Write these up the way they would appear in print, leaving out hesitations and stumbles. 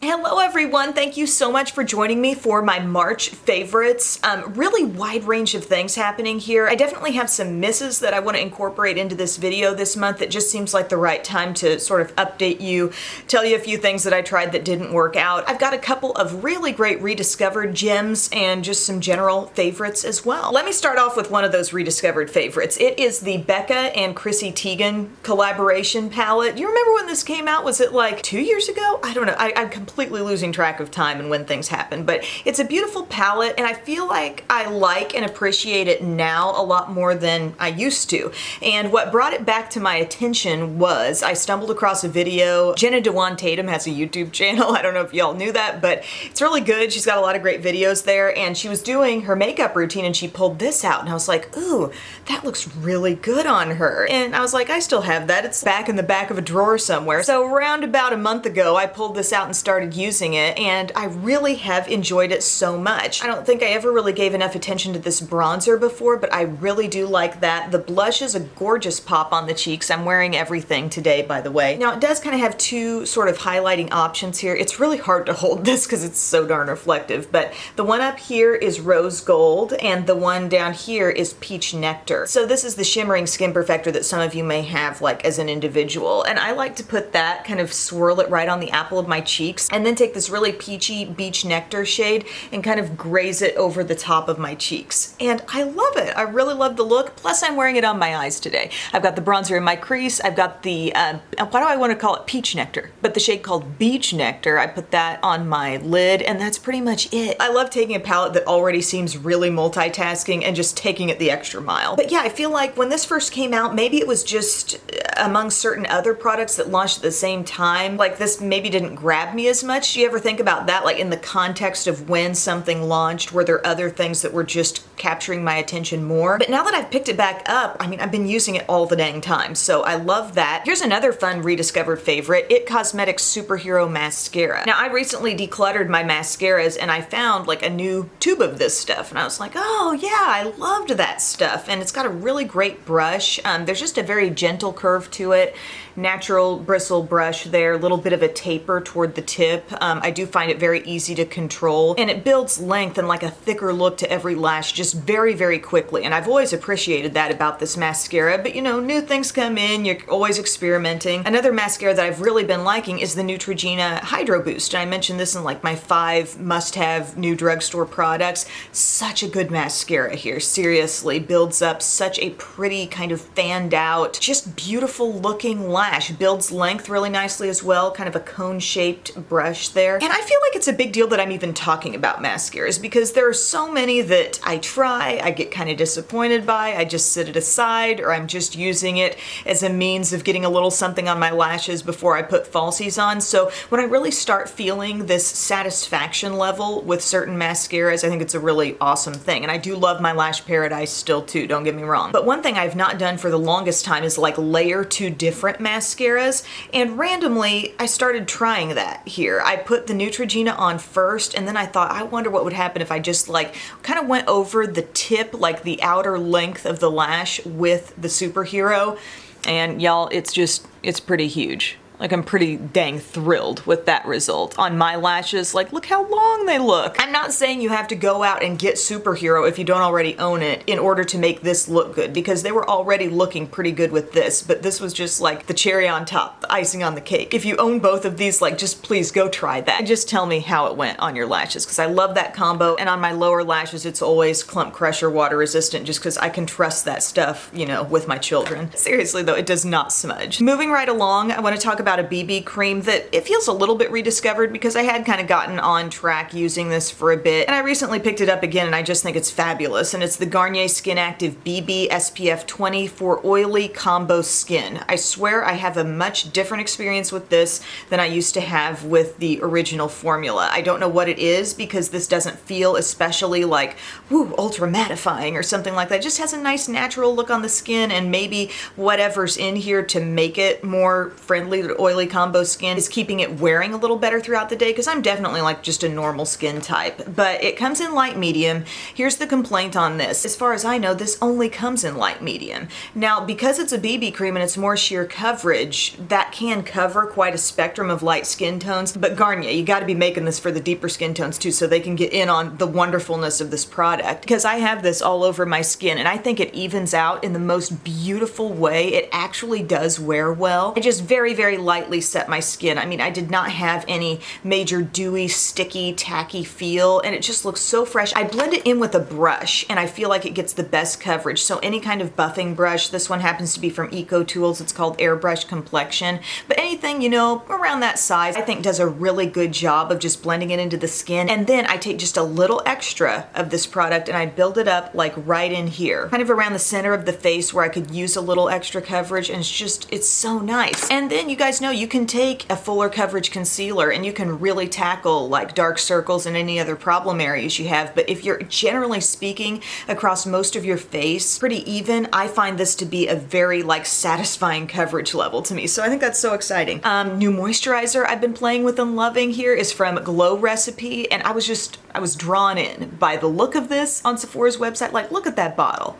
Hello everyone, thank you so much for joining me for my March favorites. Really wide range of things happening here. I definitely have some misses that I want to incorporate into this video this month. It just seems like the right time to sort of update you, tell you a few things that I tried that didn't work out. I've got a couple of really great rediscovered gems and just some general favorites as well. Let me start off with one of those rediscovered favorites. It is the Becca and Chrissy Teigen collaboration palette. Do you remember when this came out? Was it like 2 years ago? I don't know. I'm completely losing track of time and when things happen, but it's a beautiful palette and I feel like I like and appreciate it now a lot more than I used to. And what brought it back to my attention was I stumbled across a video. Jenna Dewan Tatum has a YouTube channel. I don't know if y'all knew that, but it's really good. She's got a lot of great videos there, and she was doing her makeup routine and she pulled this out and I was like, ooh, that looks really good on her. And I was like, I still have that. It's back in the back of a drawer somewhere. So around about a month ago, I pulled this out and started using it, and I really have enjoyed it so much. I don't think I ever really gave enough attention to this bronzer before, but I really do like that. The blush is a gorgeous pop on the cheeks. I'm wearing everything today, by the way. Now, it does kind of have two sort of highlighting options here. It's really hard to hold this because it's so darn reflective, but the one up here is rose gold, and the one down here is peach nectar. So this is the shimmering skin perfector that some of you may have like as an individual, and I like to put that, kind of swirl it right on the apple of my cheeks, and then take this really peachy beach nectar shade and kind of graze it over the top of my cheeks. And I love it. I really love the look. Plus I'm wearing it on my eyes today. I've got the bronzer in my crease. I've got the, why do I want to call it peach nectar? But the shade called beach nectar, I put that on my lid, and that's pretty much it. I love taking a palette that already seems really multitasking and just taking it the extra mile. But yeah, I feel like when this first came out, maybe it was just among certain other products that launched at the same time, like this maybe didn't grab me as much. Do you ever think about that, like in the context of when something launched, were there other things that were just capturing my attention more? But now that I've picked it back up, I mean, I've been using it all the dang time, so I love that. Here's another fun rediscovered favorite, It Cosmetics Superhero Mascara. Now, I recently decluttered my mascaras and I found like a new tube of this stuff, and I was like, oh yeah, I loved that stuff. And it's got a really great brush. There's just a very gentle curve to it. Natural bristle brush there, a little bit of a taper toward the tip. I do find it very easy to control, and it builds length and like a thicker look to every lash just very, very quickly. And I've always appreciated that about this mascara, but you know, new things come in, you're always experimenting. Another mascara that I've really been liking is the Neutrogena Hydro Boost. And I mentioned this in like my 5 must-have new drugstore products. Such a good mascara here, seriously. Builds up such a pretty kind of fanned out, just beautiful looking lash. Builds length really nicely as well, kind of a cone-shaped brush there. And I feel like it's a big deal that I'm even talking about mascaras because there are so many that I try, I get kind of disappointed by, I just sit it aside, or I'm just using it as a means of getting a little something on my lashes before I put falsies on. So when I really start feeling this satisfaction level with certain mascaras, I think it's a really awesome thing. And I do love my Lash Paradise still too, don't get me wrong. But one thing I've not done for the longest time is like layer 2 different mascaras, and randomly I started trying that here. I put the Neutrogena on first, and then I thought, I wonder what would happen if I just like kind of went over the tip, like the outer length of the lash with the Superhero, and y'all, it's pretty huge. Like, I'm pretty dang thrilled with that result. On my lashes, like, look how long they look. I'm not saying you have to go out and get Superhero if you don't already own it in order to make this look good, because they were already looking pretty good with this, but this was just like the cherry on top, the icing on the cake. If you own both of these, like, just please go try that. And just tell me how it went on your lashes, because I love that combo. And on my lower lashes, it's always Clump Crusher water resistant, just because I can trust that stuff, you know, with my children. Seriously though, it does not smudge. Moving right along, I want to talk about a BB cream that it feels a little bit rediscovered because I had kind of gotten on track using this for a bit, and I recently picked it up again and I just think it's fabulous. And it's the Garnier Skin Active BB SPF 20 for oily combo skin. I swear I have a much different experience with this than I used to have with the original formula. I don't know what it is because this doesn't feel especially like, woo, ultra mattifying or something like that. It just has a nice natural look on the skin, and maybe whatever's in here to make it more friendly to oily combo skin is keeping it wearing a little better throughout the day, because I'm definitely like just a normal skin type. But it comes in light medium. Here's the complaint on this. As far as I know, this only comes in light medium. Now, because it's a BB cream and it's more sheer coverage, that can cover quite a spectrum of light skin tones. But Garnier, you gotta be making this for the deeper skin tones too, so they can get in on the wonderfulness of this product. Because I have this all over my skin and I think it evens out in the most beautiful way. It actually does wear well. I just very, very lightly set my skin. I mean, I did not have any major dewy, sticky, tacky feel, and it just looks so fresh. I blend it in with a brush and I feel like it gets the best coverage. So any kind of buffing brush, this one happens to be from Eco Tools, it's called Airbrush Complexion, but anything, you know, around that size, I think does a really good job of just blending it into the skin. And then I take just a little extra of this product and I build it up like right in here, kind of around the center of the face where I could use a little extra coverage, and it's so nice. And then you guys know you can take a fuller coverage concealer and you can really tackle like dark circles and any other problem areas you have. But if you're generally speaking across most of your face pretty even, I find this to be a very like satisfying coverage level to me. So I think that's so exciting. New moisturizer I've been playing with and loving here is from Glow Recipe, and I was drawn in by the look of this on Sephora's website. Like, look at that bottle.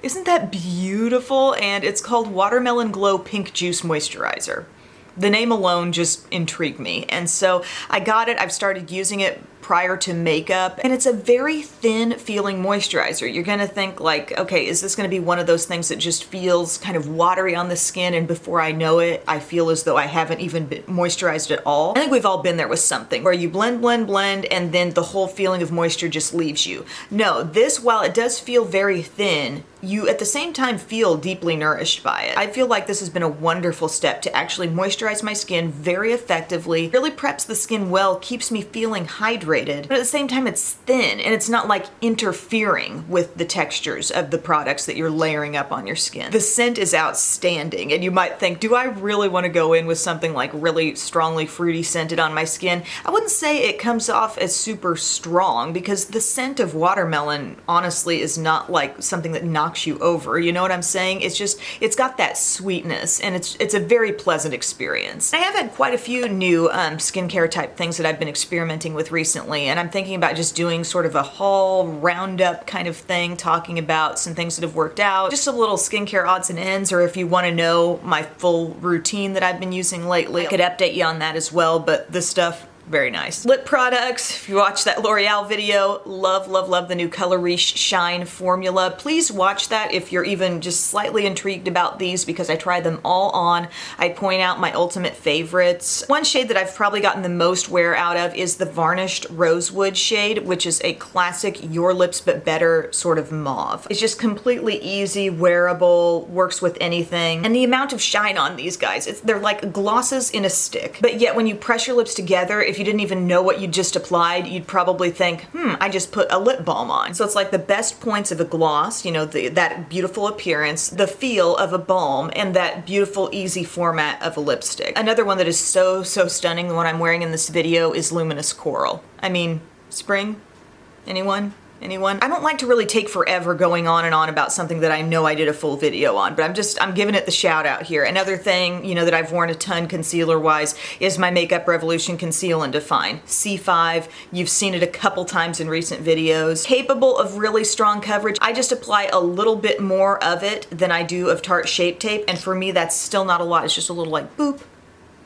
Isn't that beautiful? And it's called Watermelon Glow Pink Juice Moisturizer. The name alone just intrigued me. And so I got it, I've started using it prior to makeup, and it's a very thin feeling moisturizer. You're gonna think like, okay, is this gonna be one of those things that just feels kind of watery on the skin, and before I know it, I feel as though I haven't even been moisturized at all? I think we've all been there with something where you blend, blend, blend, and then the whole feeling of moisture just leaves you. No, this, while it does feel very thin, you at the same time feel deeply nourished by it. I feel like this has been a wonderful step to actually moisturize my skin very effectively, really preps the skin well, keeps me feeling hydrated, but at the same time it's thin and it's not like interfering with the textures of the products that you're layering up on your skin. The scent is outstanding, and you might think, do I really want to go in with something like really strongly fruity scented on my skin? I wouldn't say it comes off as super strong, because the scent of watermelon honestly is not like something that knocks you over, you know what I'm saying? It's just, it's got that sweetness, and it's a very pleasant experience. I have had quite a few new skincare type things that I've been experimenting with recently, and I'm thinking about just doing sort of a haul roundup kind of thing, talking about some things that have worked out, just a little skincare odds and ends, or if you want to know my full routine that I've been using lately, I could update you on that as well. But this stuff, very nice. Lip products, if you watched that L'Oreal video, love, love, love the new Color Riche Shine formula. Please watch that if you're even just slightly intrigued about these, because I tried them all on. I point out my ultimate favorites. One shade that I've probably gotten the most wear out of is the Varnished Rosewood shade, which is a classic Your Lips But Better sort of mauve. It's just completely easy, wearable, works with anything. And the amount of shine on these guys, they're like glosses in a stick. But yet when you press your lips together, if you didn't even know what you just applied, you'd probably think, I just put a lip balm on. So it's like the best points of a gloss, you know, that beautiful appearance, the feel of a balm, and that beautiful, easy format of a lipstick. Another one that is so, so stunning, the one I'm wearing in this video, is Luminous Coral. I mean, spring? Anyone? Anyone? I don't like to really take forever going on and on about something that I know I did a full video on, but I'm giving it the shout out here. Another thing, you know, that I've worn a ton concealer wise is my Makeup Revolution Conceal and Define. C5, you've seen it a couple times in recent videos. Capable of really strong coverage. I just apply a little bit more of it than I do of Tarte Shape Tape, and for me that's still not a lot. It's just a little like boop,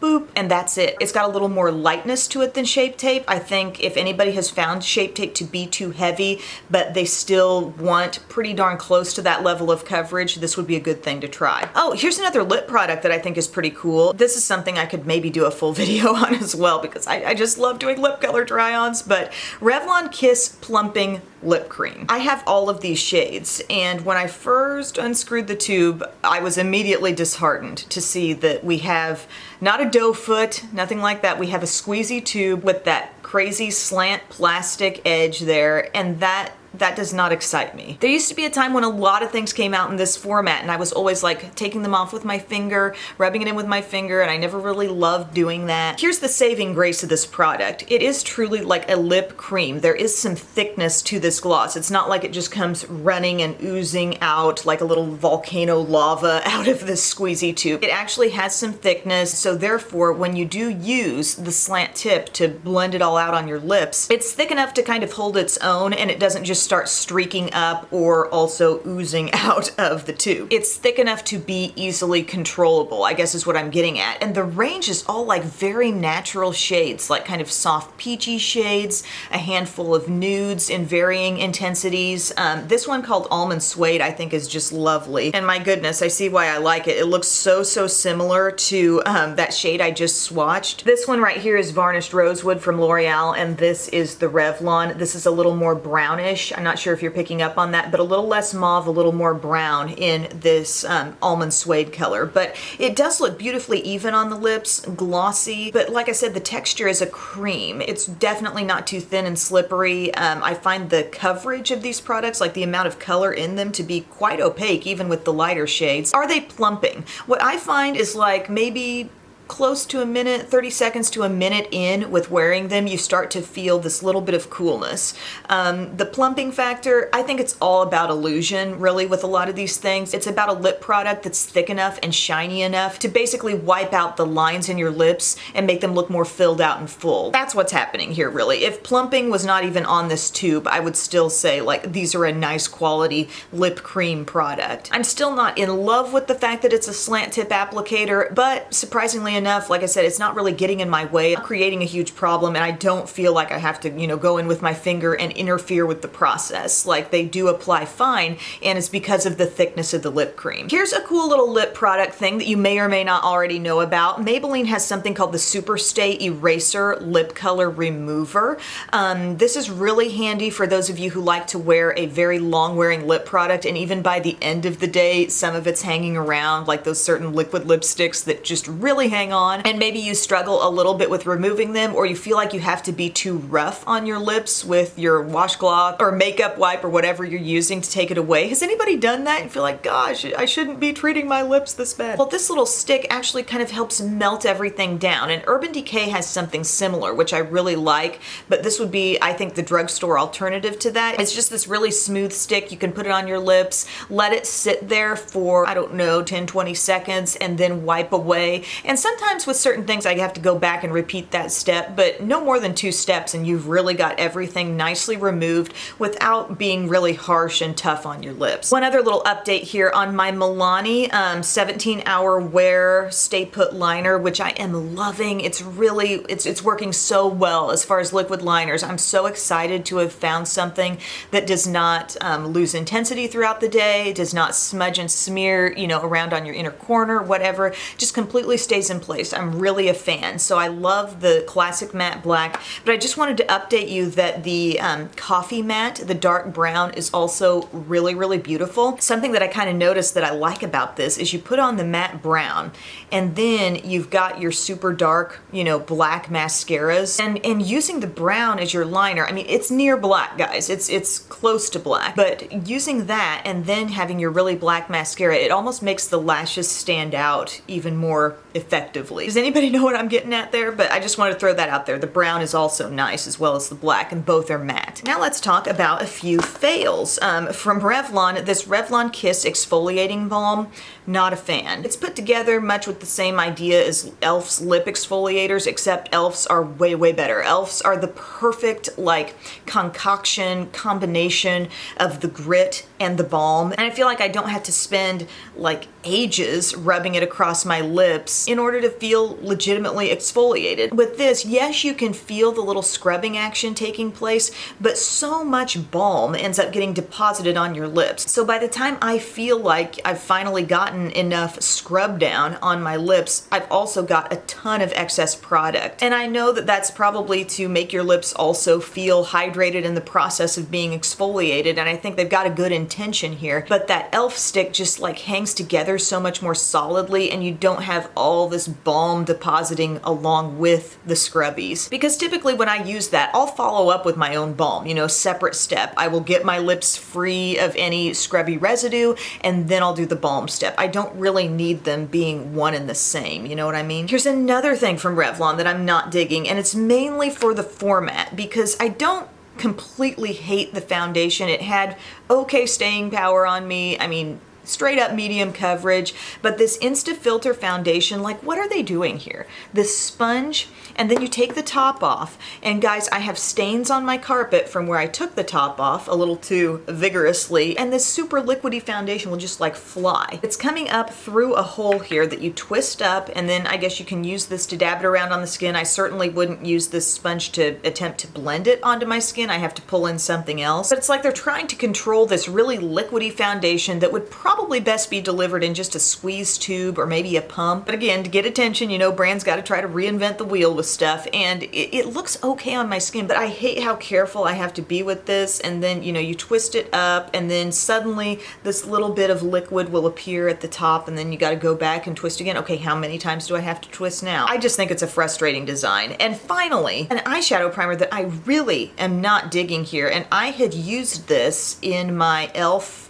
boop, and that's it. It's got a little more lightness to it than Shape Tape. I think if anybody has found Shape Tape to be too heavy, but they still want pretty darn close to that level of coverage, this would be a good thing to try. Oh, here's another lip product that I think is pretty cool. This is something I could maybe do a full video on as well, because I just love doing lip color try-ons, but Revlon Kiss Plumping Lip Cream. I have all of these shades, and when I first unscrewed the tube, I was immediately disheartened to see that we have not a doe foot, nothing like that. We have a squeezy tube with that crazy slant plastic edge there, and that that does not excite me. There used to be a time when a lot of things came out in this format and I was always like taking them off with my finger, rubbing it in with my finger, and I never really loved doing that. Here's the saving grace of this product. It is truly like a lip cream. There is some thickness to this gloss. It's not like it just comes running and oozing out like a little volcano lava out of this squeezy tube. It actually has some thickness, so therefore when you do use the slant tip to blend it all out on your lips, it's thick enough to kind of hold its own and it doesn't just start streaking up or also oozing out of the tube. It's thick enough to be easily controllable, I guess is what I'm getting at. And the range is all like very natural shades, like kind of soft peachy shades, a handful of nudes in varying intensities. This one called Almond Suede I think is just lovely. And my goodness, I see why I like it. It looks so similar to that shade I just swatched. This one right here is Varnished Rosewood from L'Oreal, and this is the Revlon. This is a little more brownish. I'm not sure if you're picking up on that, but a little less mauve, a little more brown in this Almond Suede color. But it does look beautifully even on the lips, glossy, but like I said, the texture is a cream. It's definitely not too thin and slippery. I find the coverage of these products, like the amount of color in them, to be quite opaque, even with the lighter shades. Are they plumping? What I find is like maybe close to a minute, 30 seconds to a minute in with wearing them, you start to feel this little bit of coolness. The plumping factor, I think it's all about illusion, really, with a lot of these things. It's about a lip product that's thick enough and shiny enough to basically wipe out the lines in your lips and make them look more filled out and full. That's what's happening here, really. If plumping was not even on this tube, I would still say, like, these are a nice quality lip cream product. I'm still not in love with the fact that it's a slant tip applicator, but surprisingly enough, like I said, it's not really getting in my way, creating a huge problem, and I don't feel like I have to, you know, go in with my finger and interfere with the process. Like, they do apply fine, and it's because of the thickness of the lip cream. Here's a cool little lip product thing that you may or may not already know about. Maybelline has something called the Superstay Eraser Lip Color Remover. This is really handy for those of you who like to wear a very long-wearing lip product, and even by the end of the day, some of it's hanging around, like those certain liquid lipsticks that just really hang on, and maybe you struggle a little bit with removing them, or you feel like you have to be too rough on your lips with your washcloth or makeup wipe or whatever you're using to take it away. Has anybody done that and feel like, gosh, I shouldn't be treating my lips this bad? Well, this little stick actually kind of helps melt everything down, and Urban Decay has something similar, which I really like, but this would be, I think, the drugstore alternative to that. It's just this really smooth stick. You can put it on your lips, let it sit there for, I don't know, 10, 20 seconds, and then wipe away. And sometimes with certain things I have to go back and repeat that step, but no more than 2 steps and you've really got everything nicely removed without being really harsh and tough on your lips. One other little update here on my Milani 17-hour wear Stay Put liner, which I am loving. It's really, it's working so well as far as liquid liners. I'm so excited to have found something that does not lose intensity throughout the day, does not smudge and smear, you know, around on your inner corner, whatever, just completely stays in place. I'm really a fan. So I love the classic matte black, but I just wanted to update you that the coffee matte, the dark brown, is also really beautiful. Something that I kind of noticed that I like about this is you put on the matte brown and then you've got your super dark, you know, black mascaras, and using the brown as your liner, I mean, it's near black, guys. It's close to black, but using that and then having your really black mascara, it almost makes the lashes stand out even more effectively. Does anybody know what I'm getting at there? But I just wanted to throw that out there. The brown is also nice as well as the black, and both are matte. Now let's talk about a few fails. From Revlon, this Revlon Kiss Exfoliating Balm, not a fan. It's put together much with the same idea as e.l.f.'s lip exfoliators, except e.l.f.'s are way better. e.l.f.'s are the perfect, like, concoction, combination of the grit and the balm, and I feel like I don't have to spend like ages rubbing it across my lips in order to feel legitimately exfoliated. With this, yes, you can feel the little scrubbing action taking place, but so much balm ends up getting deposited on your lips. So by the time I feel like I've finally gotten enough scrub down on my lips, I've also got a ton of excess product. And I know that that's probably to make your lips also feel hydrated in the process of being exfoliated, and I think they've got a good intention here, but that e.l.f. stick just like hangs together so much more solidly, and you don't have all this just balm depositing along with the scrubbies. Because typically when I use that, I'll follow up with my own balm, you know, separate step. I will get my lips free of any scrubby residue, and then I'll do the balm step. I don't really need them being one and the same, you know what I mean? Here's another thing from Revlon that I'm not digging, and it's mainly for the format, because I don't completely hate the foundation. It had okay staying power on me. I mean, straight up medium coverage, but this Insta Filter foundation, like, what are they doing here? This sponge, and then you take the top off, and guys, I have stains on my carpet from where I took the top off a little too vigorously, and this super liquidy foundation will just like fly. It's coming up through a hole here that you twist up, and then I guess you can use this to dab it around on the skin. I certainly wouldn't use this sponge to attempt to blend it onto my skin. I have to pull in something else, but it's like they're trying to control this really liquidy foundation that would probably best be delivered in just a squeeze tube or maybe a pump. But again, to get attention, you know, brands got to try to reinvent the wheel with stuff, and it looks okay on my skin, but I hate how careful I have to be with this. And then, you know, you twist it up, and then suddenly this little bit of liquid will appear at the top, and then you got to go back and twist again. Okay, how many times do I have to twist now? I just think it's a frustrating design. And finally, an eyeshadow primer that I really am not digging here, and I had used this in my e.l.f.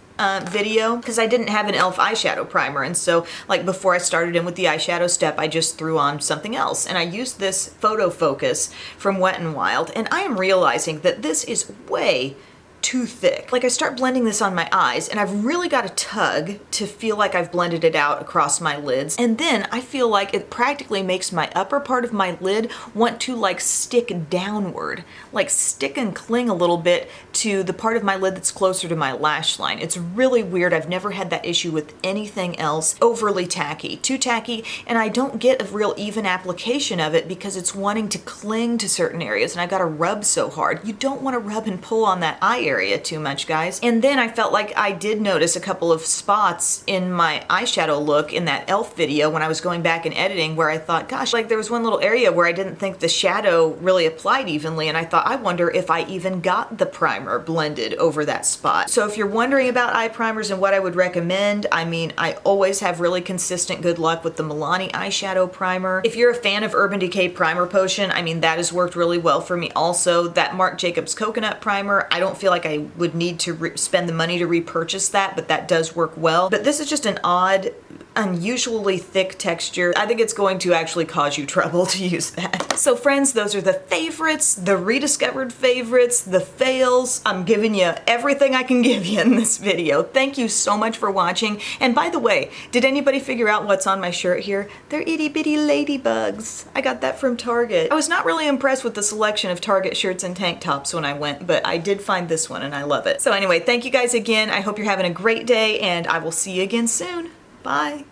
Video because I didn't have an e.l.f. eyeshadow primer, and so like before I started in with the eyeshadow step, I just threw on something else, and I used this Photo Focus from Wet n Wild, and I am realizing that this is way too thick. Like, I start blending this on my eyes, and I've really got to tug to feel like I've blended it out across my lids, and then I feel like it practically makes my upper part of my lid want to like stick downward, like stick and cling a little bit to the part of my lid that's closer to my lash line. It's really weird. I've never had that issue with anything else. Overly tacky, too tacky, and I don't get a real even application of it because it's wanting to cling to certain areas, and I gotta rub so hard. You don't want to rub and pull on that eye area too much, guys. And then I felt like I did notice a couple of spots in my eyeshadow look in that e.l.f. video when I was going back and editing, where I thought, gosh, like there was one little area where I didn't think the shadow really applied evenly, and I thought, I wonder if I even got the primer blended over that spot. So if you're wondering about eye primers and what I would recommend, I mean, I always have really consistent good luck with the Milani eyeshadow primer. If you're a fan of Urban Decay Primer Potion, I mean, that has worked really well for me also. That Marc Jacobs Coconut Primer, I don't feel like I would need to spend the money to repurchase that, but that does work well. But this is just an odd, unusually thick texture. I think it's going to actually cause you trouble to use that. So friends, those are the favorites, the rediscovered favorites, the fails. I'm giving you everything I can give you in this video. Thank you so much for watching. And by the way, did anybody figure out what's on my shirt here? They're itty bitty ladybugs. I got that from Target. I was not really impressed with the selection of Target shirts and tank tops when I went, but I did find this one and I love it. So anyway, thank you guys again. I hope you're having a great day, and I will see you again soon. Bye.